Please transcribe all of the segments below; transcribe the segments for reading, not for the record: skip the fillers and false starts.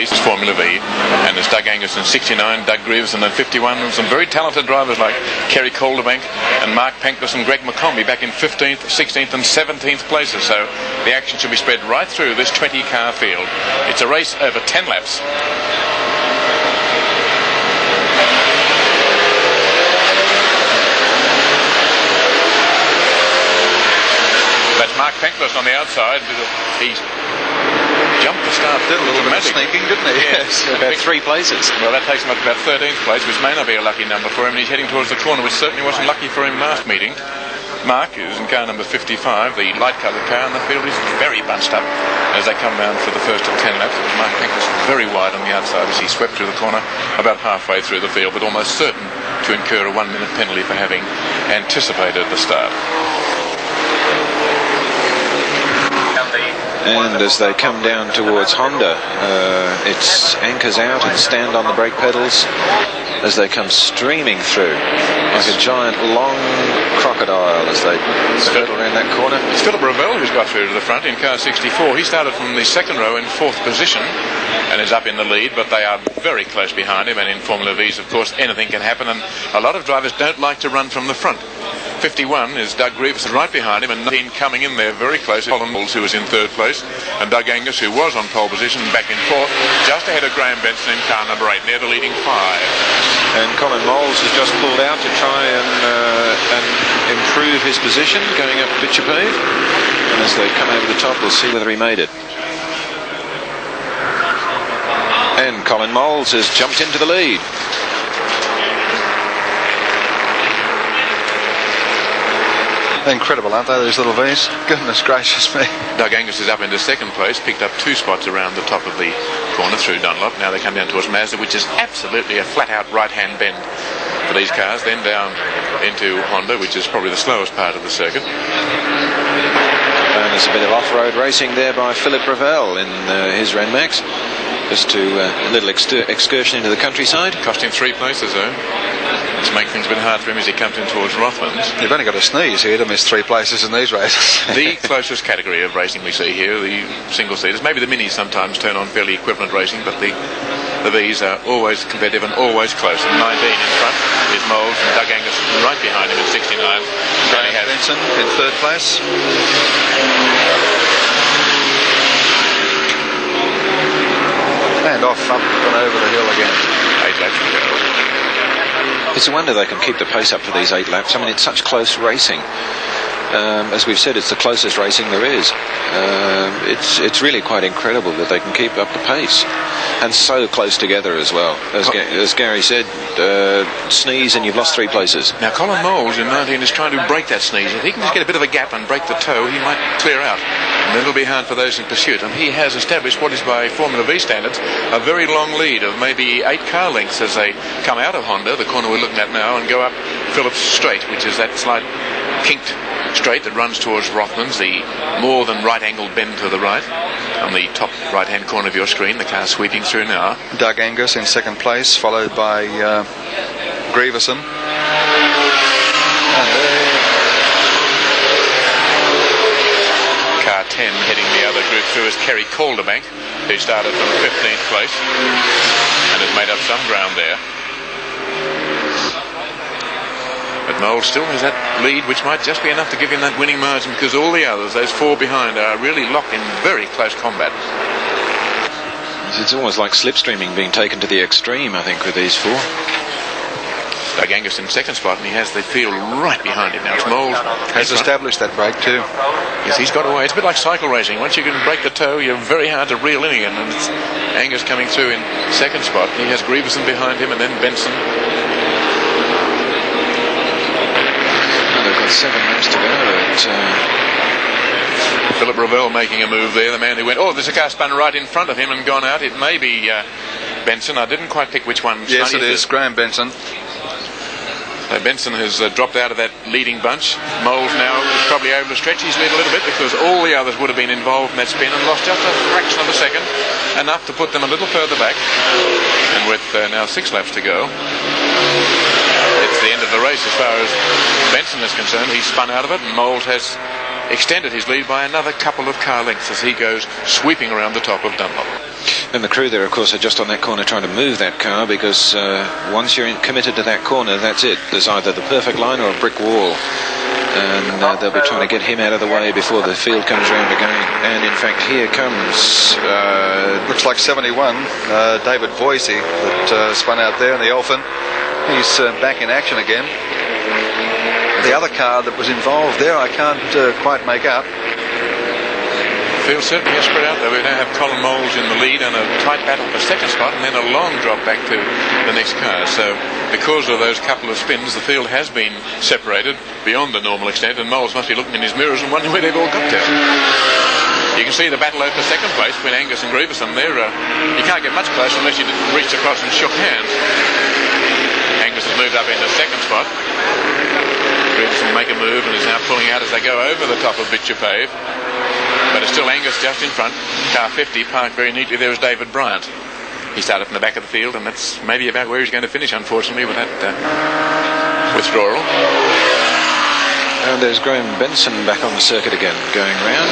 East, Formula V, and there's Doug Angus in 69, Doug Grieveson in 51, and some very talented drivers like Kerry Calderbank and Mark Pancras and Greg McCombie back in 15th, 16th and 17th places. So the action should be spread right through this 20-car field. It's a race over 10 laps. That's Mark Pancras on the outside. He's jumped the start. Did a little bit of sneaking, didn't he? Yes. About 3 places. Well, that takes him up to about 13th place, which may not be a lucky number for him, and he's heading towards the corner, which certainly wasn't lucky for him last meeting. Mark, who's in car number 55, the light-coloured car, and the field is very bunched up as they come down for the first of 10 laps. It was Mark Pancras very wide on the outside as he swept through the corner about halfway through the field, but almost certain to incur a 1-minute penalty for having anticipated the start. And as they come down towards Honda, it's anchors out and stand on the brake pedals as they come streaming through like a giant long crocodile as they hurtle around that corner. It's Philip Ravel who's got through to the front in car 64. He started from the second row in 4th position and is up in the lead, but they are very close behind him, and in Formula V's, of course, anything can happen, and a lot of drivers don't like to run from the front. 51 is Doug Grieveson right behind him, and 19 coming in there very close. Colin Moles, who was in 3rd place, and Doug Angus, who was on pole position, back in 4th, just ahead of Graham Benson in car number 8, near the leading 5. And Colin Moles has just pulled out to try and improve his position going up Bitchapave, and as they come over the top, we'll see whether he made it. And Colin Moles has jumped into the lead. Incredible, aren't they, these little V's? Goodness gracious me. Doug Angus is up into 2nd place, picked up 2 spots around the top of the corner through Dunlop. Now they come down towards Mazda, which is absolutely a flat-out right-hand bend for these cars. Then down into Honda, which is probably the slowest part of the circuit. And there's a bit of off-road racing there by Philip Ravel in his Renmax. Just to a little excursion into the countryside. Cost him 3 places, though. To make things a bit hard for him as he comes in towards Rothmans. You've only got to sneeze here to miss 3 places in these races. The closest category of racing we see here, the single-seaters. Maybe the minis sometimes turn on fairly equivalent racing, but the V's are always competitive and always close. And 19 in front is Moles, and Doug Angus right behind him in 69. Graham Benson in 3rd place. And off up and over the hill again. 8 laps to go. It's a wonder they can keep the pace up for these 8 laps. I mean, it's such close racing. As we've said, it's the closest racing there is. It's really quite incredible that they can keep up the pace. And so close together as well. As Gary said, sneeze and you've lost 3 places. Now, Colin Moles in 19 is trying to break that sneeze. If he can just get a bit of a gap and break the toe, he might clear out. And it'll be hard for those in pursuit. And he has established what is, by Formula V standards, a very long lead of maybe 8 car lengths as they come out of Honda, the corner we're looking at now, and go up Phillips Straight, which is that slight kinked straight that runs towards Rothmans, the more than right angled bend to the right. On the top right hand corner of your screen, the car sweeping through now. Doug Angus in 2nd place, followed by Grieveson. Car 10 heading the other group through is Kerry Calderbank, who started from 15th place and has made up some ground there. But Moles still has that lead, which might just be enough to give him that winning margin, because all the others, those 4 behind, are really locked in very close combat. It's almost like slipstreaming being taken to the extreme, I think, with these 4. Doug Angus in 2nd spot, and he has the field right behind him now. It's Moles has established that brake too. Yes, he's got away. It's a bit like cycle racing. Once you can break the toe, you're very hard to reel in again. And it's Angus coming through in 2nd spot. He has Grieveson behind him, and then Benson. They've got 7 laps to go. Philip Ravel making a move there. The man who went, there's a car spun right in front of him and gone out. It may be Benson. I didn't quite pick which one. Yes, it is Graham Benson. So Benson has dropped out of that leading bunch. Moles now is probably able to stretch his lead a little bit, because all the others would have been involved in that spin and lost just a fraction of a second, enough to put them a little further back. And with now 6 laps to go, it's the end of the race as far as Benson is concerned. He's spun out of it, and Moles has extended his lead by another couple of car lengths as he goes sweeping around the top of Dunlop. And the crew there, of course, are just on that corner trying to move that car, because once you're committed to that corner, that's it. There's either the perfect line or a brick wall. And they'll be trying to get him out of the way before the field comes round again. And in fact, here comes... looks like 71, David Voisey, that spun out there in the Elfin. He's back in action again. The other car that was involved there, I can't quite make out. Field certainly has spread out, though. We now have Colin Moles in the lead and a tight battle for second spot, and then a long drop back to the next car. So because of those couple of spins, the field has been separated beyond the normal extent, and Moles must be looking in his mirrors and wondering where they've all got to. You can see the battle over second place between Angus and Grieverson there. You can't get much closer unless you reached across and shook hands. Angus has moved up into second spot. Grieverson will make a move and is now pulling out as they go over the top of Bitchapave. But it's still Angus just in front. Car 50 parked very neatly there is David Bryant. He started from the back of the field, and that's maybe about where he's going to finish, unfortunately, with that withdrawal. And there's Graham Benson back on the circuit again, going round.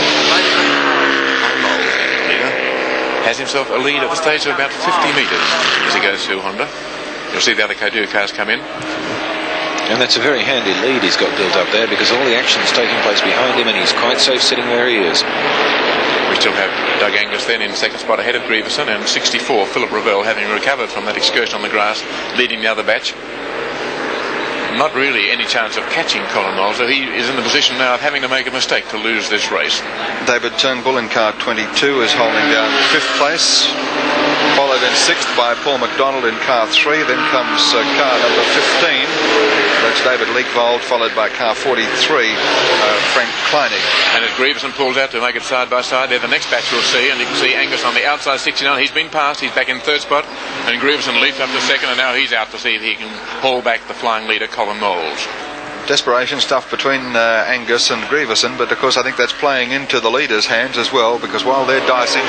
Has himself a lead at the stage of about 50 metres as he goes through Honda. You'll see the other Kadoo cars come in. And that's a very handy lead he's got built up there, because all the action's taking place behind him and he's quite safe sitting where he is. We still have Doug Angus then in second spot ahead of Grieverson, and 64 Philip Ravel, having recovered from that excursion on the grass, leading the other batch. Not really any chance of catching Colin Moles, so he is in the position now of having to make a mistake to lose this race. David Turnbull in car 22 is holding down 5th place, followed in 6th by Paul McDonald in car 3. Then comes car number 15, that's David Leekvold, followed by car 43, Frank Kleinig. And as Grieverson pulls out to make it side by side, there the next batch we'll see, and you can see Angus on the outside 69. He's been passed, he's back in third spot, and Grieverson leaps up to second, and now he's out to see if he can haul back the flying leader Colin Moles. Desperation stuff between Angus and Grieverson, but of course I think that's playing into the leader's hands as well, because while they're dicing,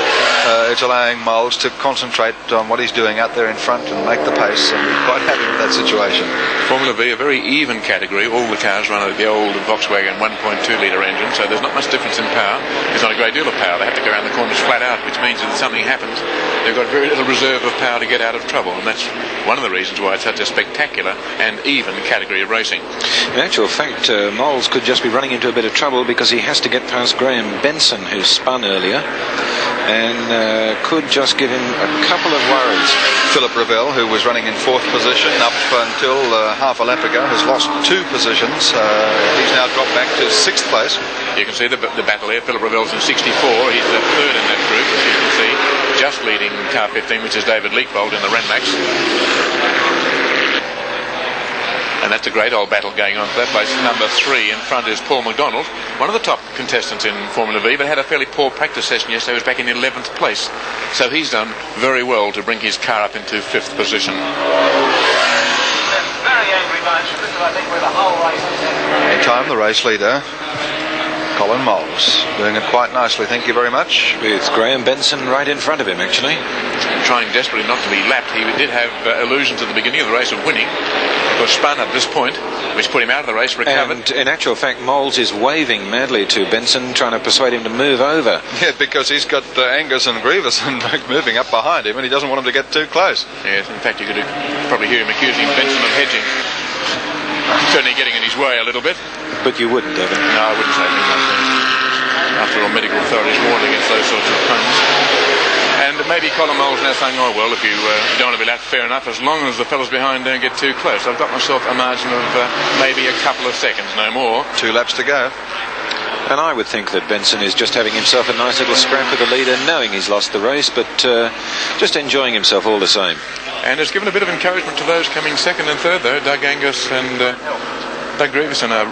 it's allowing Moles to concentrate on what he's doing out there in front and make the pace, and we're quite happy with that situation. Formula V, a very even category. All the cars run at the old Volkswagen 1.2 litre engine, so there's not much difference in power. There's not a great deal of power. They have to go around the corners flat out, which means that if something happens, they've got very little reserve of power to get out of trouble, and that's one of the reasons why it's such a spectacular and even category of racing. In actual fact, Moles could just be running into a bit of trouble, because he has to get past Graham Benson, who spun earlier, and could just give him a couple of worries. Philip Ravel, who was running in 4th position up until half a lap ago, has lost 2 positions. He's now dropped back to 6th place. You can see the battle here. Philip Ravel's in 64. He's the third in that group, as you can see, just leading car 15, which is David Leekvold in the Renmax. And that's a great old battle going on for that place. Number 3 in front is Paul McDonald, one of the top contestants in Formula V, but had a fairly poor practice session yesterday. He was back in 11th place. So he's done very well to bring his car up into 5th position. Very angry bunch. This is, I think, where the whole race is. Meantime, the race leader, Colin Moles, doing it quite nicely, thank you very much. With Graham Benson right in front of him, actually. Trying desperately not to be lapped. He did have illusions at the beginning of the race of winning. Of course, spun at this point, which put him out of the race, recovered. And in actual fact, Moles is waving madly to Benson, trying to persuade him to move over. Yeah, because he's got Angus and Grieverson moving up behind him, and he doesn't want him to get too close. Yes, in fact, you could probably hear him accusing Benson of hedging. Certainly getting in his way a little bit. But you wouldn't, Evan. No, I wouldn't say anything like that. After all, medical authorities warned against those sorts of puns. And maybe Colin Moles now saying, oh, well, if you don't want to be lapped, fair enough, as long as the fellas behind don't get too close. I've got myself a margin of maybe a couple of seconds, no more. 2 laps to go. And I would think that Benson is just having himself a nice little scrap with the leader, knowing he's lost the race, but just enjoying himself all the same. And it's given a bit of encouragement to those coming second and third, though. Doug Angus and Doug Grieverson are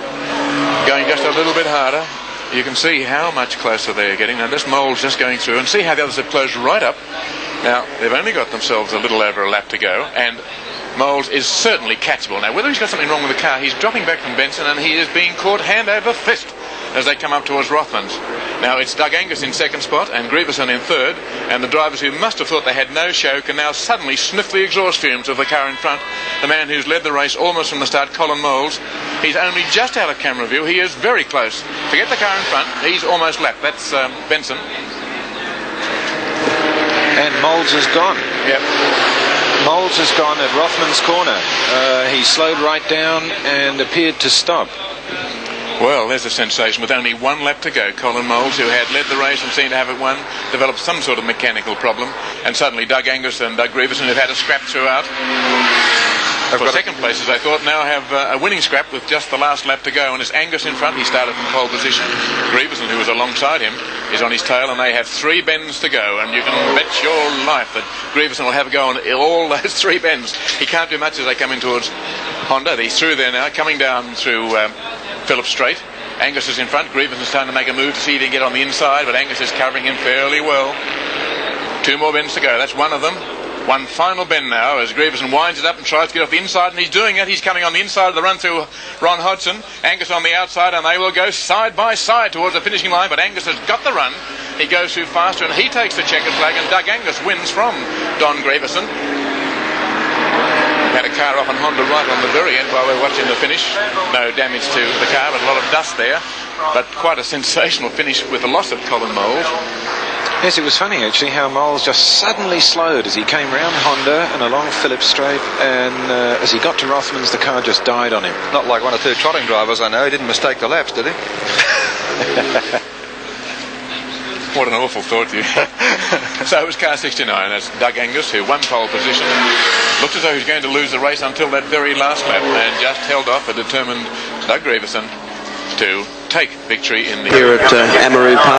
going just a little bit harder. You can see how much closer they're getting. Now this Mole's just going through, and see how the others have closed right up. Now they've only got themselves a little over a lap to go, and Moles is certainly catchable. Now whether he's got something wrong with the car, he's dropping back from Benson, and he is being caught hand over fist as they come up towards Rothmans. Now it's Doug Angus in second spot and Grieverson in third, and the drivers who must have thought they had no show can now suddenly sniff the exhaust fumes of the car in front. The man who's led the race almost from the start, Colin Moles, he's only just out of camera view. He is very close. Forget the car in front, he's almost lapped. That's Benson. And Moles is gone. Yep. Moles has gone at Rothmans' corner. He slowed right down and appeared to stop. Well, there's a sensation. With only one lap to go, Colin Moles, who had led the race and seemed to have it won, developed some sort of mechanical problem, and suddenly Doug Angus and Doug Grieverson have had a scrap throughout. For second places, I thought, now have a winning scrap with just the last lap to go, and as Angus in front, he started from pole position. Grieverson, who was alongside him, is on his tail, and they have 3 bends to go, and you can bet your life that Grieverson will have a go on all those 3 bends. He can't do much as they come in towards Honda. He's through there now, coming down through Phillips Straight. Angus is in front. Grieveson's trying to make a move to see if he can get on the inside, but Angus is covering him fairly well. 2 more bends to go. That's one of them. One final bend now as Grieverson winds it up and tries to get off the inside, and he's doing it. He's coming on the inside of the run through Ron Hodgson. Angus on the outside, and they will go side by side towards the finishing line, but Angus has got the run. He goes through faster, and he takes the checkered flag, and Doug Angus wins from Don Grieverson. Had a car off on Honda right on the very end while we were watching the finish. No damage to the car, but a lot of dust there. But quite a sensational finish with the loss of Colin Moles. Yes, it was funny actually how Moles just suddenly slowed as he came round Honda and along Phillips Straight, and as he got to Rothmans, the car just died on him. Not like 1 or 2 trotting drivers I know. He didn't mistake the laps, did he? What an awful thought, you. So it was car 69. That's Doug Angus, who won pole position. Looked as though he was going to lose the race until that very last lap, and just held off a determined Doug Grieverson to take victory in the... Here at Amaroo Park.